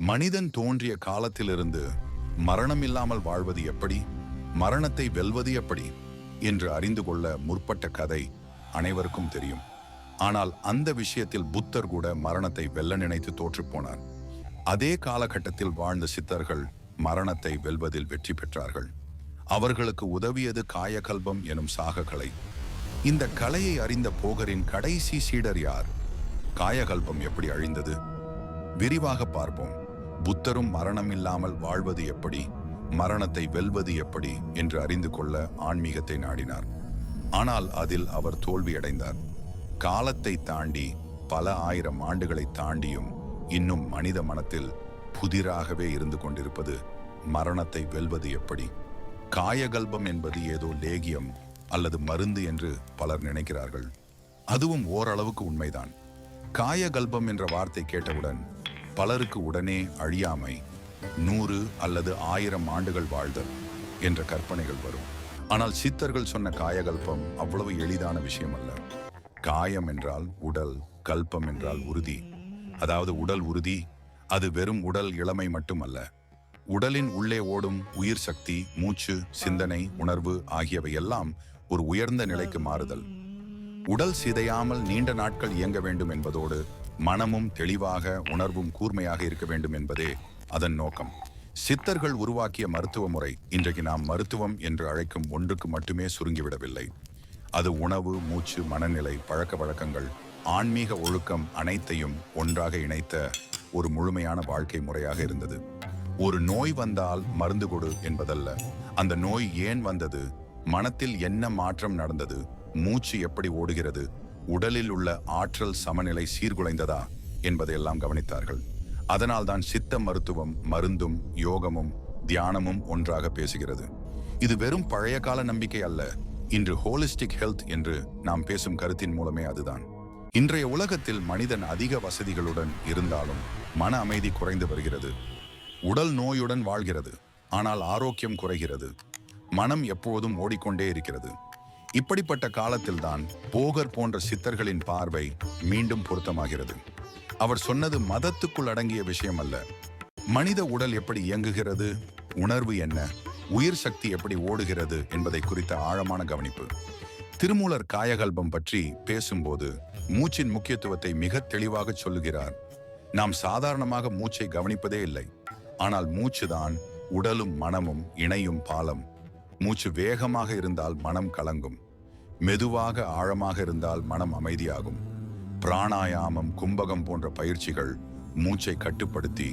மனிதன் தோன்றிய காலத்திலிருந்து மரணம் இல்லாமல் வாழ்வது எப்படி, மரணத்தை வெல்வது எப்படி என்று அறிந்து கொள்ள முற்பட்ட கதை அனைவருக்கும் தெரியும். ஆனால் அந்த விஷயத்தில் புத்தர் கூட மரணத்தை வெல்ல நினைத்து தோற்றுப்போனார். அதே காலகட்டத்தில் வாழ்ந்த சித்தர்கள் மரணத்தை வெல்வதில் வெற்றி பெற்றார்கள். அவர்களுக்கு உதவியது காயகல்பம் எனும் சாக கலை. இந்த கலையை அறிந்த போகரின் கடைசி சீடர் யார்? காயகல்பம் எப்படி அழிந்தது? விரிவாக பார்ப்போம். புத்தரும் மரணம் இல்லாமல் வாழ்வது எப்படி, மரணத்தை வெல்வது எப்படி என்று அறிந்து கொள்ள ஆன்மீகத்தை நாடினார். ஆனால் அதில் அவர் தோல்வியடைந்தார். காலத்தை தாண்டி பல ஆயிரம் ஆண்டுகளை தாண்டியும் இன்னும் மனித மனத்தில் புதிராகவே இருந்து கொண்டிருப்பது மரணத்தை வெல்வது எப்படி. காயகல்பம் என்பது ஏதோ லேகியம் அல்லது மருந்து என்று பலர் நினைக்கிறார்கள். அதுவும் ஓரளவுக்கு உண்மைதான். காயகல்பம் என்ற வார்த்தை கேட்டவுடன் பலருக்கு உடனே அழியாமை, 100 அல்லது 1000 ஆண்டுகள் வாழ்தல் என்ற கற்பனைகள் வரும். ஆனால் சித்தர்கள் சொன்ன காயகல்பம் அவ்வளவு எளிதான விஷயம் அல்ல. காயம் என்றால் உடல், கல்பம் என்றால் உறுதி. அதாவது உடல் உறுதி, அது வெறும் உடல் இளமை மட்டுமல்ல. உடலின் உள்ளே ஓடும் உயிர் சக்தி, மூச்சு, சிந்தனை, உணர்வு ஆகியவை எல்லாம் ஒரு உயர்ந்த நிலைக்கு மாறுதல். உடல் சிதையாமல் நீண்ட நாட்கள் இயங்க வேண்டும் என்பதோடு மனமும் தெளிவாக, உணர்வும் கூர்மையாக இருக்க வேண்டும் என்பதே அதன் நோக்கம். சித்தர்கள் உருவாக்கிய மருத்துவ முறை இன்றைக்கு நாம் மருத்துவம் என்று அழைக்கும் ஒன்றுக்கு மட்டுமே சுருங்கிவிடவில்லை. அது உணவு, மூச்சு, மனநிலை, பழக்க வழக்கங்கள், ஆன்மீக ஒழுக்கம் அனைத்தையும் ஒன்றாக இணைத்த ஒரு முழுமையான வாழ்க்கை முறையாக இருந்தது. ஒரு நோய் வந்தால் மருந்து கொடு என்பதல்ல. அந்த நோய் ஏன் வந்தது, மனத்தில் என்ன மாற்றம் நடந்தது, மூச்சு எப்படி ஓடுகிறது, உடலில் உள்ள ஆற்றல் சமநிலை சீர்குலைந்ததா என்பதையெல்லாம் கவனித்தார்கள். அதனால்தான் சித்த மருத்துவம், மருந்தும் யோகமும் தியானமும் ஒன்றாக பேசுகிறது. இது வெறும் பழைய கால நம்பிக்கை அல்ல. இன்று ஹோலிஸ்டிக் ஹெல்த் என்று நாம் பேசும் கருத்தின் மூலமே அதுதான். இன்றைய உலகத்தில் மனிதன் அதிக வசதிகளுடன் இருந்தாலும் மன அமைதி குறைந்து வருகிறது. உடல் நோயுடன் வாழ்கிறது, ஆனால் ஆரோக்கியம் குறைகிறது. மனம் எப்போதும் ஓடிக்கொண்டே இருக்கிறது. இப்படிப்பட்ட காலத்தில்தான் போகர் போன்ற சித்தர்களின் பார்வை மீண்டும் பொருத்தமாகிறது. அவர் சொன்னது மதத்துக்குள் அடங்கிய விஷயம் அல்ல. மனித உடல் எப்படி இயங்குகிறது, உணர்வு என்ன, உயிர் சக்தி எப்படி ஓடுகிறது என்பதை குறித்த ஆழமான கவனிப்பு. திருமூலர் காயகல்பம் பற்றி பேசும்போது மூச்சின் முக்கியத்துவத்தை மிக தெளிவாக சொல்லுகிறார். நாம் சாதாரணமாக மூச்சை கவனிப்பதே இல்லை. ஆனால் மூச்சுதான் உடலும் மனமும் இணையும் பாலம். மூச்சு வேகமாக இருந்தால் மனம் கலங்கும், மெதுவாக ஆழமாக இருந்தால் மனம் அமைதியாகும். பிராணாயாமம், கும்பகம் போன்ற பயிற்சிகள் மூச்சை கட்டுப்படுத்தி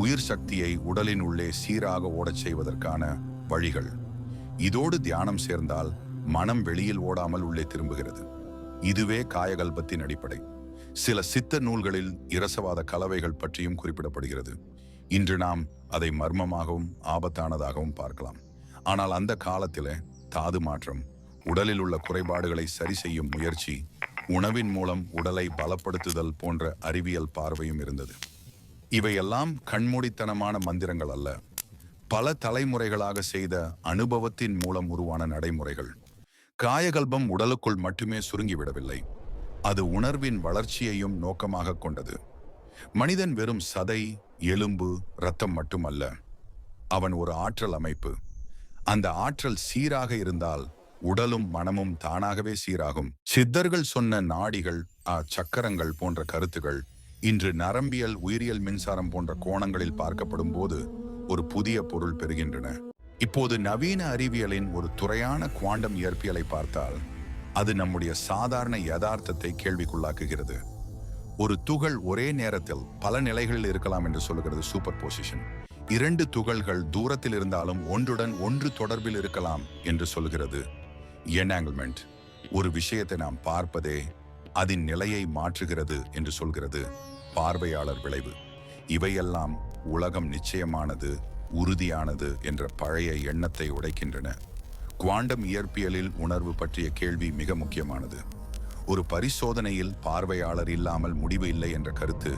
உயிர் சக்தியை உடலின் உள்ளே சீராக ஓடச் செய்வதற்கான வழிகள். இதோடு தியானம் சேர்ந்தால் மனம் வெளியில் ஓடாமல் உள்ளே திரும்புகிறது. இதுவே காயகல்பத்தின் அடிப்படை. சில சித்த நூல்களில் இரசவாத கலவைகள் பற்றியும் குறிப்பிடப்படுகிறது. இன்று நாம் அதை மர்மமாகவும் ஆபத்தானதாகவும் பார்க்கலாம். ஆனால் அந்த காலத்திலே தாது மாற்றம், உடலில் உள்ள குறைபாடுகளை சரி செய்யும் முயற்சி, உணவின் மூலம் உடலை பலப்படுத்துதல் போன்ற அறிவியல் பார்வையும் இருந்தது. இவையெல்லாம் கண்மூடித்தனமான மந்திரங்கள் அல்ல. பல தலைமுறைகளாக செய்த அனுபவத்தின் மூலம் உருவான நடைமுறைகள். காயகல்பம் உடலுக்குள் மட்டுமே சுருங்கிவிடவில்லை. அது உணர்வின் வளர்ச்சியையும் நோக்கமாக கொண்டது. மனிதன் வெறும் சதை, எலும்பு, இரத்தம் மட்டுமல்ல. அவன் ஒரு ஆற்றல் அமைப்பு. அந்த ஆற்றல் சீராக இருந்தால் உடலும் மனமும் தானாகவே சீராகும். சித்தர்கள் சொன்ன நாடிகள், சக்கரங்கள் போன்ற கருத்துகள் இன்று நரம்பியல், உயிரியல், மின்சாரம் போன்ற கோணங்களில் பார்க்கப்படும் போது ஒரு புதிய பொருள் பெறுகின்றன. இப்போது நவீன அறிவியலின் ஒரு துறையான குவாண்டம் இயற்பியலை பார்த்தால் அது நம்முடைய சாதாரண யதார்த்தத்தை கேள்விக்குள்ளாக்குகிறது. ஒரு துகள் ஒரே நேரத்தில் பல நிலைகளில் இருக்கலாம் என்று சொல்லுகிறது சூப்பர் பொசிஷன். 2 துகள்கள் தூரத்தில் இருந்தாலும் ஒன்றுடன் ஒன்று தொடர்பில் இருக்கலாம் என்று சொல்கிறது என்ஆங்கிள்மெண்ட். ஒரு விஷயத்தை நாம் பார்ப்பதே அதன் நிலையை மாற்றுகிறது என்று சொல்கிறது பார்வையாளர் விளைவு. இவையெல்லாம் உலகம் நிச்சயமானது, உறுதியானது என்ற பழைய எண்ணத்தை உடைக்கின்றன. குவாண்டம் இயற்பியலில் உணர்வு பற்றிய கேள்வி மிக முக்கியமானது. ஒரு பரிசோதனையில் பார்வையாளர் இல்லாமல் முடிவு இல்லை என்ற கருத்து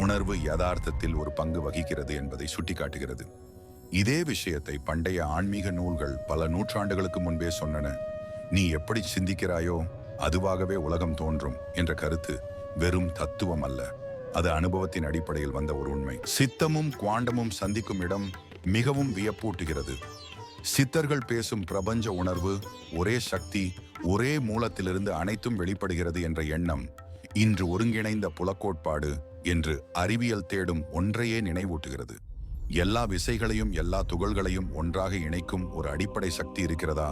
உணர்வு யதார்த்தத்தில் ஒரு பங்கு வகிக்கிறது என்பதை சுட்டிக்காட்டுகிறது. இதே விஷயத்தை பண்டைய ஆன்மீக நூல்கள் பல நூற்றாண்டுகளுக்கு முன்பே சொன்னன. நீ எப்படி சிந்திக்கிறாயோ அதுவாகவே உலகம் தோன்றும் என்ற கருத்து வெறும் தத்துவம் அல்ல, அது அனுபவத்தின் அடிப்படையில் வந்த ஒரு உண்மை. சித்தமும் குவாண்டமும் சந்திக்கும் இடம் மிகவும் வியப்பூட்டுகிறது. சித்தர்கள் பேசும் பிரபஞ்ச உணர்வு, ஒரே சக்தி, ஒரே மூலத்திலிருந்து அனைத்தும் வெளிப்படுகிறது என்ற எண்ணம் இன்று ஒருங்கிணைந்த புலக்கோட்பாடு என்று அறிவியல் தேடும் ஒன்றையே நினைவூட்டுகிறது. எல்லா விசைகளையும் எல்லா துகள்களையும் ஒன்றாக இணைக்கும் ஒரு அடிப்படை சக்தி இருக்கிறதா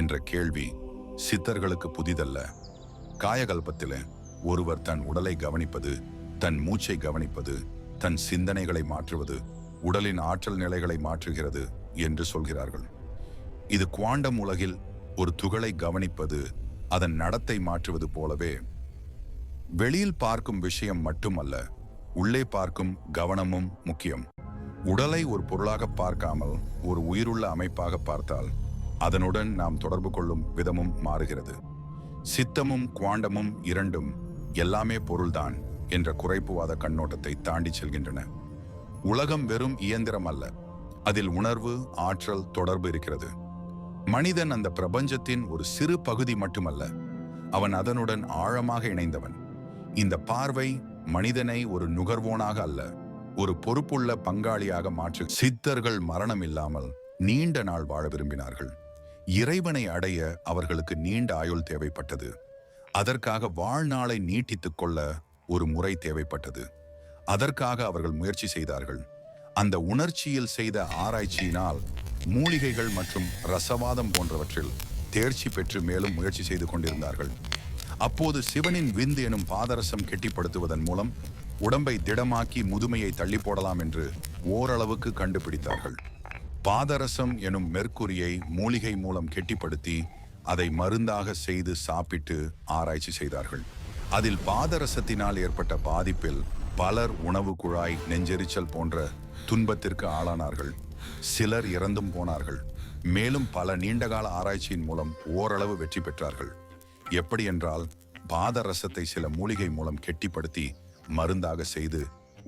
என்ற கேள்வி சித்தர்களுக்கு புதிதல்ல. காயகல்பத்தில ஒருவர் தன் உடலை கவனிப்பது, தன் மூச்சை கவனிப்பது, தன் சிந்தனைகளை மாற்றுவது உடலின் ஆற்றல் நிலைகளை மாற்றுகிறது என்று சொல்கிறார்கள். இது குவாண்டம் உலகில் ஒரு துகளை கவனிப்பது, அதன் நடத்தை மாற்றுவது போலவே வெளியில் பார்க்கும் விஷயம் மட்டுமல்ல, உள்ளே பார்க்கும் கவனமும் முக்கியம். உடலை ஒரு பொருளாக பார்க்காமல் ஒரு உயிருள்ள அமைப்பாக பார்த்தால் அதனுடன் நாம் தொடர்பு கொள்ளும் விதமும் மாறுகிறது. சித்தமும் குவாண்டமும் இரண்டும் எல்லாமே பொருள்தான் என்ற குறைப்புவாத கண்ணோட்டத்தை தாண்டி செல்கின்றன. உலகம் வெறும் இயந்திரம் அல்ல, அதில் உணர்வு, ஆற்றல், தொடர்பு இருக்கிறது. மனிதன் அந்த பிரபஞ்சத்தின் ஒரு சிறு பகுதி மட்டுமல்ல, அவன் அதனுடன் ஆழமாக இணைந்தவன். இந்த பார்வை மனிதனை ஒரு நுகர்வோனாக அல்ல, ஒரு பொறுப்புள்ள பங்காளியாக மாற்று. சித்தர்கள் மரணம் இல்லாமல் நீண்ட நாள் வாழ விரும்பினார்கள். இறைவனை அடைய அவர்களுக்கு நீண்ட ஆயுள் தேவைப்பட்டது. அதற்காக வாழ்நாளை நீட்டித்துக் கொள்ள ஒரு முறை தேவைப்பட்டது. அதற்காக அவர்கள் முயற்சி செய்தார்கள். அந்த உணர்ச்சியில் செய்த ஆராய்ச்சியினால் மூலிகைகள் மற்றும் ரசவாதம் போன்றவற்றில் தேர்ச்சி பெற்று மேலும் முயற்சி செய்து கொண்டிருந்தார்கள். அப்போது சிவனின் விந்து எனும் பாதரசம் கெட்டிப்படுத்துவதன் மூலம் உடம்பை திடமாக்கி முதுமையை தள்ளி போடலாம் என்று ஓரளவுக்கு கண்டுபிடித்தார்கள். பாதரசம் எனும் மெர்க்குரியை மூலிகை மூலம் கெட்டிப்படுத்தி அதை மருந்தாக செய்து சாப்பிட்டு ஆராய்ச்சி செய்தார்கள். அதில் பாதரசத்தினால் ஏற்பட்ட பாதிப்பில் பலர் உணவு குழாய், நெஞ்செரிச்சல் போன்ற துன்பத்திற்கு ஆளானார்கள். சிலர் இறந்தும் போனார்கள். மேலும் பல நீண்டகால ஆராய்ச்சியின் மூலம் ஓரளவு வெற்றி பெற்றார்கள். எப்படி என்றால், பாதரசத்தை சில மூலிகை மூலம் கெட்டிப்படுத்தி மருந்தாக செய்து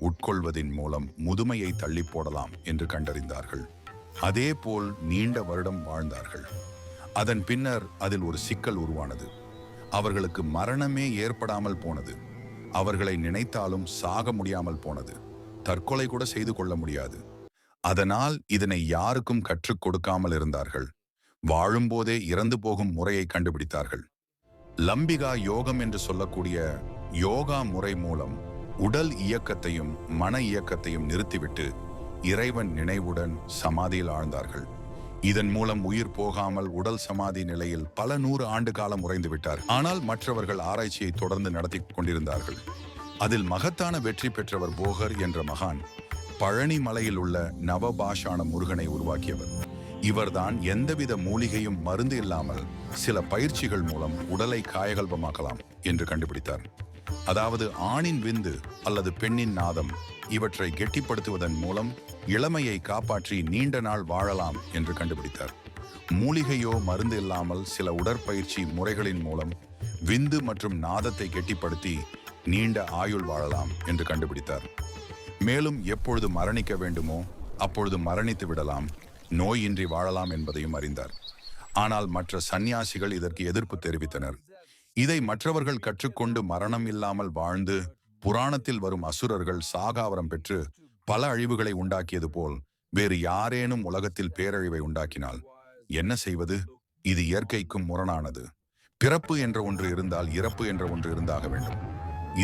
உட்கொள்வதின் மூலம் முதுமையை தள்ளி போடலாம் என்று கண்டறிந்தார்கள். அதே போல் நீண்ட வருடம் வாழ்ந்தார்கள். அதன் பின்னர் அதில் ஒரு சிக்கல் உருவானது. அவர்களுக்கு மரணமே ஏற்படாமல் போனது. அவர்களை நினைத்தாலும் சாக முடியாமல் போனது. தற்கொலை கூட செய்து கொள்ள முடியாது. அதனால் இதனை யாருக்கும் கற்றுக் கொடுக்காமல் இருந்தார்கள். வாழும்போதே இறந்து போகும் முறையை கண்டுபிடித்தார்கள். லம்பிகா யோகம் என்று சொல்லக்கூடிய யோகா முறை மூலம் உடல் இயக்கத்தையும் மன இயக்கத்தையும் நிறுத்திவிட்டு இறைவன் நினைவுடன் சமாதியில் ஆழ்ந்தார்கள். இதன் மூலம் உயிர் போகாமல் உடல் சமாதி நிலையில் பல 100 ஆண்டு காலம் உறைந்து விட்டார். ஆனால் மற்றவர்கள் ஆராய்ச்சியை தொடர்ந்து நடத்தி கொண்டிருந்தார்கள். அதில் மகத்தான வெற்றி பெற்றவர் போகர் என்ற மகான். பழனி மலையில் உள்ள நவபாஷான முருகனை உருவாக்கியவர். இவர்தான் எந்தவித மூலிகையும் மருந்து இல்லாமல் சில பயிற்சிகள் மூலம் உடலை காயகல்பமாக்கலாம் என்று கண்டுபிடித்தார். அதாவது ஆணின் விந்து அல்லது பெண்ணின் நாதம் இவற்றை கெட்டிப்படுத்துவதன் மூலம் இளமையை காப்பாற்றி நீண்ட நாள் வாழலாம் என்று கண்டுபிடித்தார். மூலிகையோ மருந்து இல்லாமல் சில உடற்பயிற்சி முறைகளின் மூலம் விந்து மற்றும் நாதத்தை கெட்டிப்படுத்தி நீண்ட ஆயுள் வாழலாம் என்று கண்டுபிடித்தார். மேலும் எப்பொழுது மரணிக்க வேண்டுமோ அப்பொழுது மரணித்து விடலாம், நோயின்றி வாழலாம் என்பதையும் அறிந்தார். ஆனால் மற்ற சந்நியாசிகள் இதற்கு எதிர்ப்பு தெரிவித்தனர். இதை மற்றவர்கள் கற்றுக்கொண்டு மரணம் இல்லாமல் வாழ்ந்து புராணத்தில் வரும் அசுரர்கள் சாகாவரம் பெற்று பல அழிவுகளை உண்டாக்கியது போல் வேறு யாரேனும் உலகத்தில் பேரழிவை உண்டாக்கினால் என்ன செய்வது? இது இயற்கைக்கும் முரணானது. பிறப்பு என்ற ஒன்று இருந்தால் இறப்பு என்ற ஒன்று இருந்தாக வேண்டும்.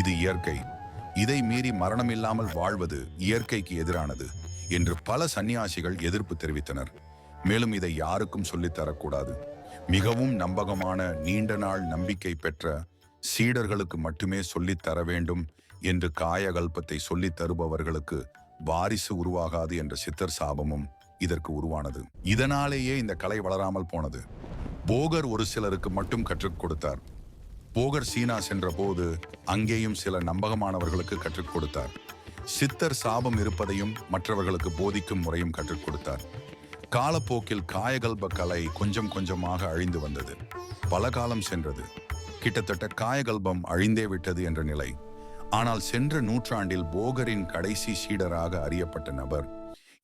இது இயற்கை. இதை மீறி மரணம் இல்லாமல் வாழ்வது இயற்கைக்கு எதிரானது என்று பல சந்நியாசிகள் எதிர்ப்பு தெரிவித்தனர். மேலும் இதை யாருக்கும் சொல்லித்தரக்கூடாது. மிகவும் நம்பகமான நீண்ட நாள் நம்பிக்கை பெற்ற சீடர்களுக்கு மட்டுமே சொல்லித்தர வேண்டும் என்று காயகல்பத்தை சொல்லித் தருபவர்களுக்கு வாரிசு உருவாகாது என்ற சித்தர் சாபமும் இதற்கு உருவானது. இதனாலேயே இந்த கலை வளராமல் போனது. போகர் ஒரு சிலருக்கு மட்டும் கற்றுக் கொடுத்தார். போகர் சீனா சென்ற போது அங்கேயும் சில நம்பகமானவர்களுக்கு கற்றுக் கொடுத்தார். சித்தர் சாபம் இருப்பதையும் மற்றவர்களுக்கு போதிக்கும் முறையும் கற்றுக் கொடுத்தார். காலப்போக்கில் காயகல்ப கலை கொஞ்சம் கொஞ்சமாக அழிந்து வந்தது. பல காலம் சென்றது. கிட்டத்தட்ட காயகல்பம் அழிந்தே விட்டது என்ற நிலை. ஆனால் சென்ற நூற்றாண்டில் போகரின் கடைசி சீடராக அறியப்பட்ட நபர்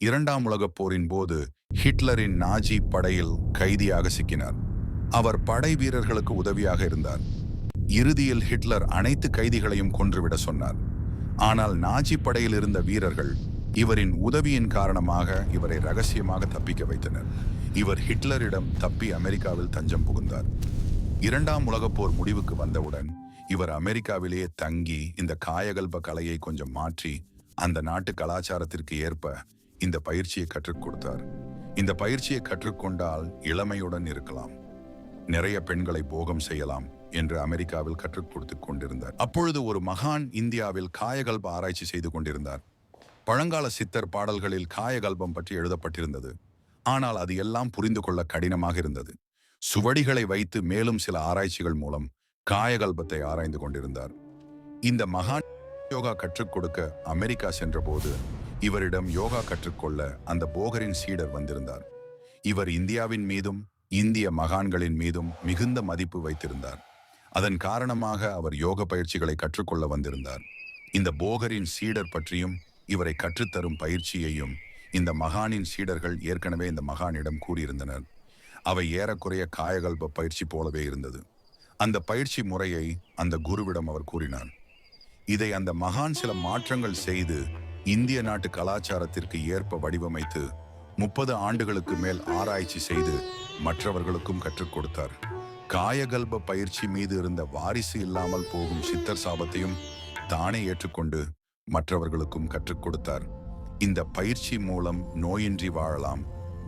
2ஆம் உலகப் போரின் போது ஹிட்லரின் நாஜி படையில் கைதியாக சிக்கினார். அவர் படை வீரர்களுக்கு உதவியாக இருந்தார். இறுதியில் ஹிட்லர் அனைத்து கைதிகளையும் கொன்றுவிட சொன்னார். ஆனால் நாஜி படையில் இருந்த வீரர்கள் இவரின் உதவியின் காரணமாக இவரை ரகசியமாக தப்பிக்க வைத்தனர். இவர் ஹிட்லரிடம் தப்பி அமெரிக்காவில் தஞ்சம் புகுந்தார். இரண்டாம் உலகப் போர் முடிவுக்கு வந்தவுடன் இவர் அமெரிக்காவிலேயே தங்கி இந்த காயகல்ப கலையை கொஞ்சம் மாற்றி அந்த நாட்டு கலாச்சாரத்திற்கு ஏற்ப இந்த பயிற்சியை கற்றுக் கொடுத்தார். இந்த பயிற்சியை கற்றுக்கொண்டால் இளமையுடன் இருக்கலாம், நிறைய பெண்களை போகம் செய்யலாம் என்று அமெரிக்காவில் கற்றுக் கொடுத்து கொண்டிருந்தார். அப்பொழுது ஒரு மகான் இந்தியாவில் காயகல்ப ஆராய்ச்சி செய்து கொண்டிருந்தார். பழங்கால சித்தர் பாடல்களில் காயகல்பம் பற்றி எழுதப்பட்டிருந்தது. ஆனால் அது எல்லாம் புரிந்து கொள்ள கடினமாக இருந்தது. சுவடிகளை வைத்து மேலும் சில ஆராய்ச்சிகள் மூலம் காயகல்பத்தை ஆராய்ந்து கொண்டிருந்தார். இந்த மகான் யோகா கற்றுக் கொடுக்க அமெரிக்கா சென்றபோது இவரிடம் யோகா கற்றுக்கொள்ள அந்த போகரின் சீடர் வந்திருந்தார். இவர் இந்தியாவின் மீதும் இந்திய மகான்களின் மீதும் மிகுந்த மதிப்பு வைத்திருந்தார். அதன் காரணமாக அவர் யோக பயிற்சிகளை கற்றுக்கொள்ள வந்திருந்தார். இந்த போகரின் சீடர் பற்றியும் இவரை கற்றுத்தரும் பயிற்சியையும் இந்த மகானின் சீடர்கள் ஏற்கனவே இந்த மகானிடம் கூறியிருந்தனர். அவை ஏறக்குறைய காயகல்ப பயிற்சி போலவே இருந்தது. அந்த பயிற்சி முறையை அந்த குருவிடம் அவர் கூறினார். இதை அந்த மகான் சில மாற்றங்கள் செய்து இந்திய நாட்டு கலாச்சாரத்திற்கு ஏற்ப வடிவமைத்து 30 ஆண்டுகளுக்கு மேல் ஆராய்ச்சி செய்து மற்றவர்களுக்கும் கற்றுக் கொடுத்தார். காயகல்ப பயிற்சி மீது இருந்த வாரிசு இல்லாமல் போகும் சித்தர் சாபத்தையும் தானே ஏற்றுக்கொண்டு மற்றவர்களுக்கும் கற்றுக் கொடுத்தார். இந்த பயிற்சி மூலம் நோயின்றி வாழலாம்,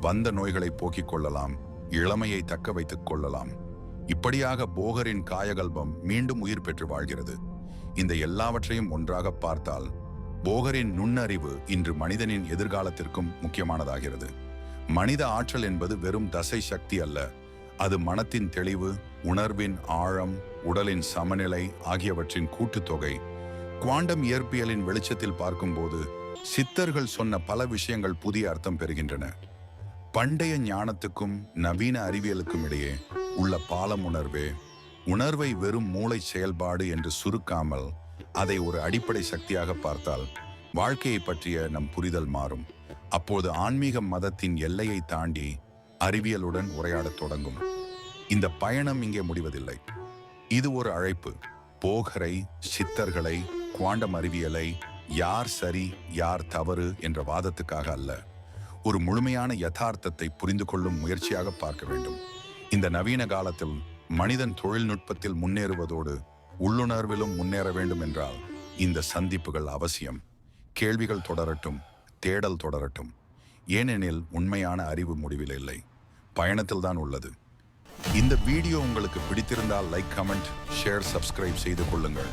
வந்த நோய்களை போக்கிக் கொள்ளலாம், இளமையை தக்க வைத்துக் கொள்ளலாம். இப்படியாக போகரின் காயகல்பம் மீண்டும் உயிர் பெற்று வாழ்கிறது. இந்த எல்லாவற்றையும் ஒன்றாக பார்த்தால் போகரின் நுண்ணறிவு இன்று மனிதனின் எதிர்காலத்திற்கும் முக்கியமானதாகிறது. மனித ஆற்றல் என்பது வெறும் தசை சக்தி அல்ல, அது மனத்தின் தெளிவு, உணர்வின் ஆழம், உடலின் சமநிலை ஆகியவற்றின் கூட்டுத்தொகை. குவாண்டம் இயற்பியலின் வெளிச்சத்தில் பார்க்கும்போது சித்தர்கள் சொன்ன பல விஷயங்கள் புதிய அர்த்தம் பெறுகின்றன. பண்டைய ஞானத்துக்கும் நவீன அறிவியலுக்கும் இடையே உள்ள பாலம் உணர்வை வெறும் மூளை செயல்பாடு என்று சுருக்காமல் அதை ஒரு அடிப்படை சக்தியாக பார்த்தால் வாழ்க்கையை பற்றிய நம் புரிதல் மாறும். அப்போது ஆன்மீக மதத்தின் எல்லையை தாண்டி அறிவியலுடன் உரையாடத் தொடங்கும். இந்த பயணம் இங்கே முடிவதில்லை. இது ஒரு அழைப்பு. போகரை, சித்தர்களை, குவாண்டம் அறிவியலை யார் சரி யார் தவறு என்ற வாதத்துக்காக அல்ல, ஒரு முழுமையான யதார்த்தத்தை புரிந்து கொள்ளும் முயற்சியாக பார்க்க வேண்டும். இந்த நவீன காலத்தில் மனிதன் தொழில்நுட்பத்தில் முன்னேறுவதோடு உள்ளுணர்விலும் முன்னேற வேண்டும் என்றால் இந்த சந்திப்புகள் அவசியம். கேள்விகள் தொடரட்டும், தேடல் தொடரட்டும். ஏனெனில் உண்மையான அறிவு முடிவில் இல்லை, பயணத்தில் தான் உள்ளது. இந்த வீடியோ உங்களுக்கு பிடித்திருந்தால் லைக், கமெண்ட், ஷேர், சப்ஸ்கிரைப் செய்து கொள்ளுங்கள்.